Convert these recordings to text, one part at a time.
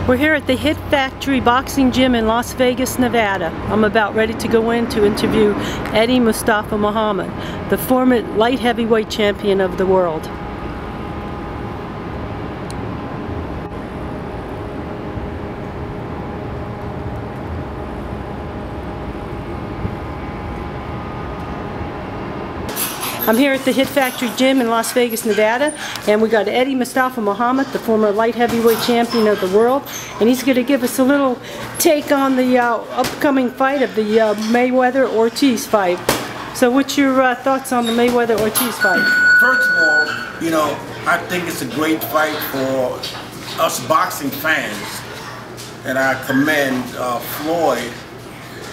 We're here at the Hit Factory Boxing Gym in Las Vegas, Nevada. I'm about ready to go in to interview Eddie Mustafa Muhammad, the former light heavyweight champion of the world. I'm here at the Hit Factory Gym in Las Vegas, Nevada, and we got Eddie Mustafa Muhammad, the former light heavyweight champion of the world, and he's going to give us a little take on the upcoming fight of the Mayweather-Ortiz fight. So what's your thoughts on the Mayweather-Ortiz fight? First of all, I think it's a great fight for us boxing fans, and I commend Floyd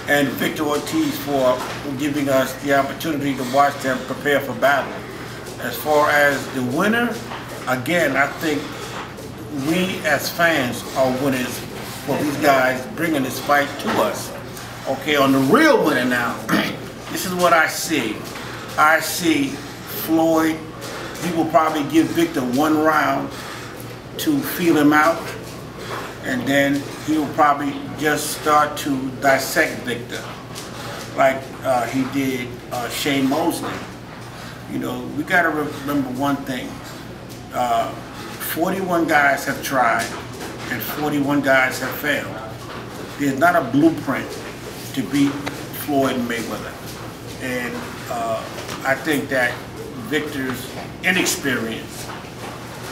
and Victor Otiz for giving us the opportunity to watch them prepare for battle. As far as the winner, again, I think we as fans are winners for these guys bringing this fight to us. Okay, on the real winner now, this is what I see. I see Floyd, he will probably give Victor one round to feel him out, and then he will probably just start to dissect Victor like he did Shane Mosley. We got to remember one thing. 41 guys have tried and 41 guys have failed. There's not a blueprint to beat Floyd Mayweather. And I think that Victor's inexperience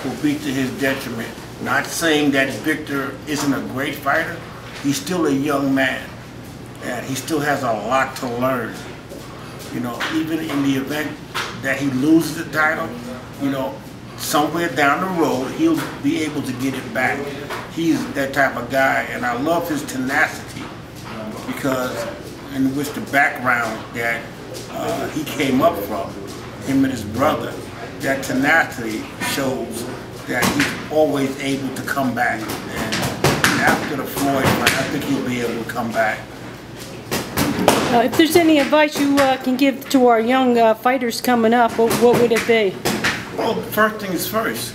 will be to his detriment. Not saying that Victor isn't a great fighter. He's still a young man, and he still has a lot to learn. Even in the event that he loses the title, somewhere down the road, he'll be able to get it back. He's that type of guy, and I love his tenacity, because in which the background that he came up from, him and his brother, that tenacity shows that he's always able to come back. And after the Floyd fight, I think he'll be able to come back. If there's any advice you can give to our young fighters coming up, what would it be? Well, first things first.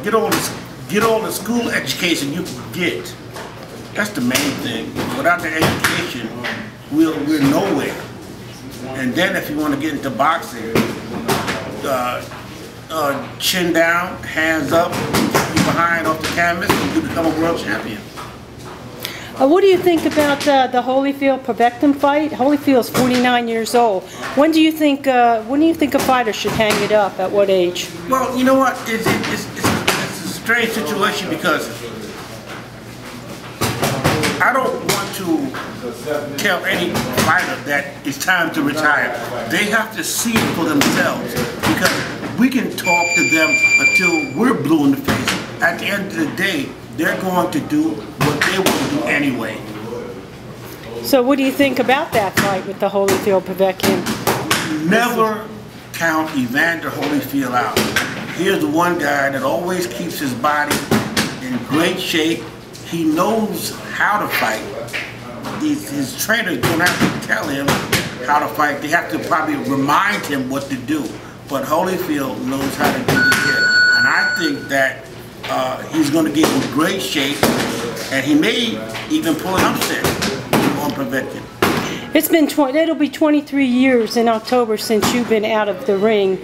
Get all the school education you can get. That's the main thing. Without the education, we're nowhere. And then if you want to get into boxing, chin down, hands up, you behind off the canvas, and you become a world champion. What do you think about the Holyfield-Povetkin fight? Holyfield's 49 years old. When do you think a fighter should hang it up? At what age? Well, you know what? It's a strange situation, because I don't want to tell any fighter that it's time to retire. They have to see it for themselves, because we can talk to them until we're blue in the face. At the end of the day, they're going to do what they want to do anyway. So what do you think about that fight with the Holyfield-Povetkin? Never count Evander Holyfield out. Here's one guy that always keeps his body in great shape. He knows how to fight. His trainers don't have to tell him how to fight. They have to probably remind him what to do. But Holyfield knows how to do this here. And I think that he's going to get in great shape, and he may even pull an upset on Povetkin. It'll be 23 years in October since you've been out of the ring.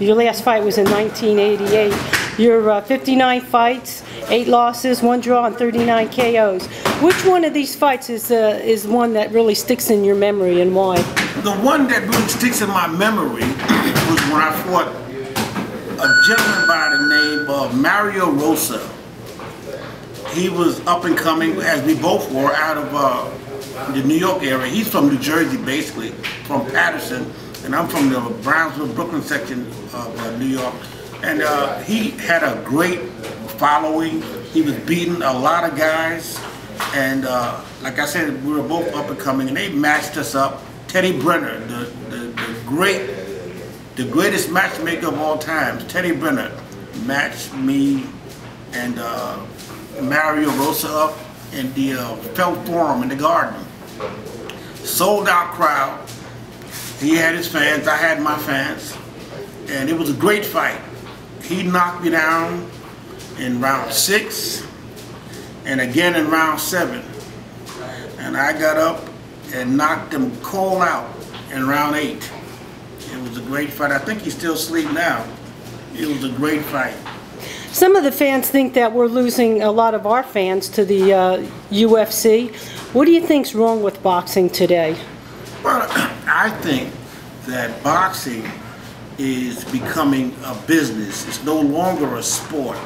Your last fight was in 1988. You're 59 fights, 8 losses, 1 draw, and 39 KOs. Which one of these fights is one that really sticks in your memory, and why? The one that really sticks in my memory was when I fought a gentleman by the name of Mario Rosa. He was up and coming, as we both were, out of the New York area. He's from New Jersey, basically, from Patterson, and I'm from the Brownsville, Brooklyn section of New York. And he had a great following. He was beating a lot of guys, and like I said, we were both up and coming, and they matched us up. Teddy Brenner, the greatest matchmaker of all times, Teddy Brenner, matched me and Mario Rosa up in the Felt Forum in the Garden. Sold out crowd. He had his fans, I had my fans, and it was a great fight. He knocked me down in round 6, and again in round 7. And I got up and knocked him cold out in round 8. It was a great fight. I think he's still asleep now. It was a great fight. Some of the fans think that we're losing a lot of our fans to the UFC. What do you think's wrong with boxing today? Well, I think that boxing is becoming a business. It's no longer a sport.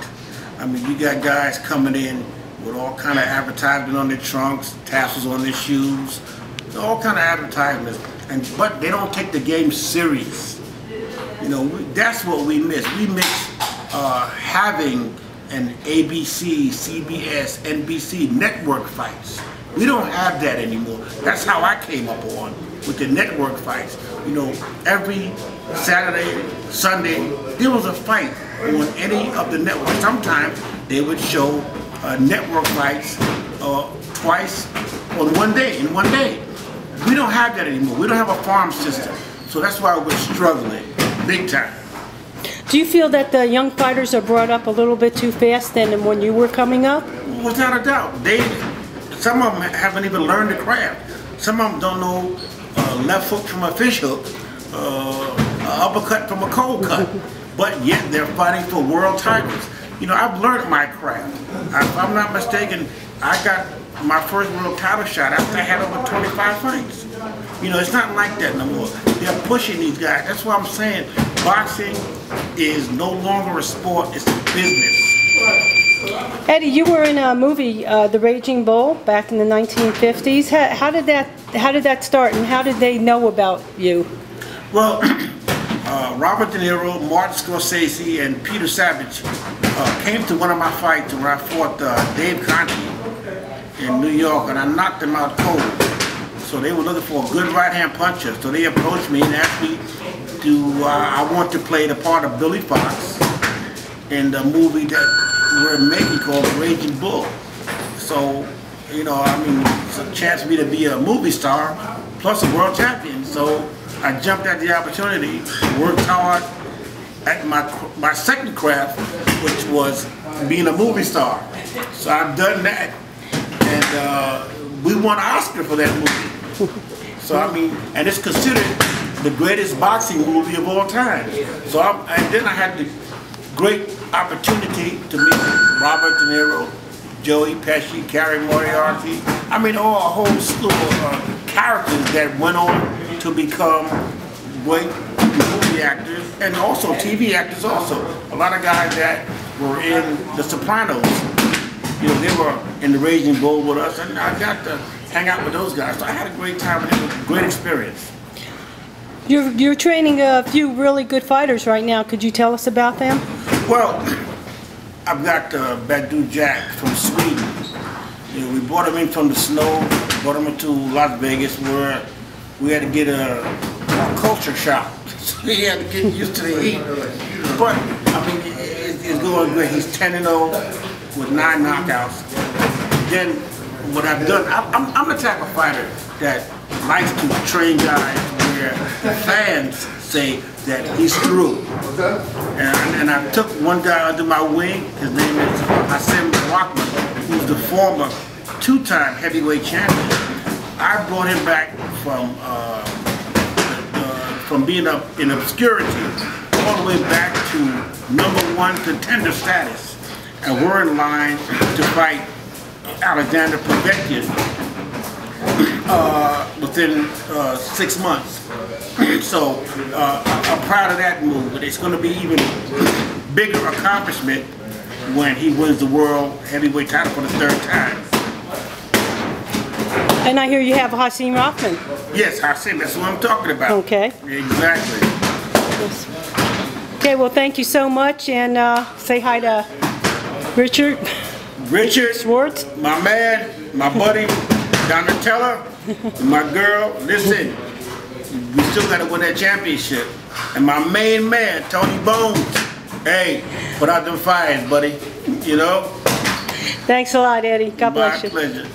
I mean, you got guys coming in with all kind of advertisement on their trunks, tassels on their shoes, all kind of advertisements, but they don't take the game serious. You know, that's what we miss. We miss having an ABC, CBS, NBC network fights. We don't have that anymore. That's how I came up on with the network fights. You know, every Saturday, Sunday, there was a fight on any of the networks. Sometimes they would show network fights twice on one day, in one day. We don't have that anymore. We don't have a farm system. So that's why we're struggling big time. Do you feel that the young fighters are brought up a little bit too fast than when you were coming up? Without a doubt. Some of them haven't even learned the craft. Some of them don't know left hook from a fish hook, uppercut from a cold cut. But yet they're fighting for world titles. You know, I've learned my craft. If I'm not mistaken, I got my first world title shot after I had over 25 fights. You know, it's not like that no more. They're pushing these guys. That's why I'm saying boxing is no longer a sport, it's a business. Eddie, you were in a movie, The Raging Bull, back in the 1950s. How did that start, and how did they know about you? Well, Robert De Niro, Martin Scorsese, and Peter Savage came to one of my fights where I fought Dave Conti in New York, and I knocked him out cold. So they were looking for a good right-hand puncher. So they approached me and asked me to, I want to play the part of Billy Fox in the movie that we're making called The Raging Bull. So, you know, I mean, it's a chance for me to be a movie star plus a world champion. So I jumped at the opportunity, worked hard at my second craft, which was being a movie star. So I've done that, and we won an Oscar for that movie. So I mean, and it's considered the greatest boxing movie of all time. So and then I had the great opportunity to meet Robert De Niro, Joey Pesci, Carrie Moriarty. I mean, a whole slew of characters that went on to become great movie actors and also TV actors also. A lot of guys that were in The Sopranos, you know, they were in The Raging Bull with us, and I got to hang out with those guys. So I had a great time and it was a great experience. You're training a few really good fighters right now. Could you tell us about them? Well, I've got Badu Jack from Sweden. You know, we brought him in from the snow, brought him into Las Vegas where we had to get a culture shock. So he had to get used to the heat. But, I mean, it's going great. He's 10-0 with 9 knockouts. Then, what I've done, I'm the type of fighter that likes to train guys where the fans say that he's through. And I took one guy under my wing. His name is Hassan Rockman, who's the former 2-time heavyweight champion. I brought him back from being up in obscurity all the way back to #1 contender status. And we're in line to fight Alexander Povetkin within 6 months. So I'm proud of that move, but it's going to be even bigger accomplishment when he wins the world heavyweight title for the 3rd time. And I hear you have Hassan Rockman. Yes, Hassan, that's what I'm talking about. Okay. Exactly. Yes. Okay, well, thank you so much, and say hi to Richard Schwartz, my man, my buddy, Donatella, my girl. Listen, we still got to win that championship. And my main man, Tony Bones. Hey, put out them fires, buddy. You know? Thanks a lot, Eddie. God bless you. My pleasure.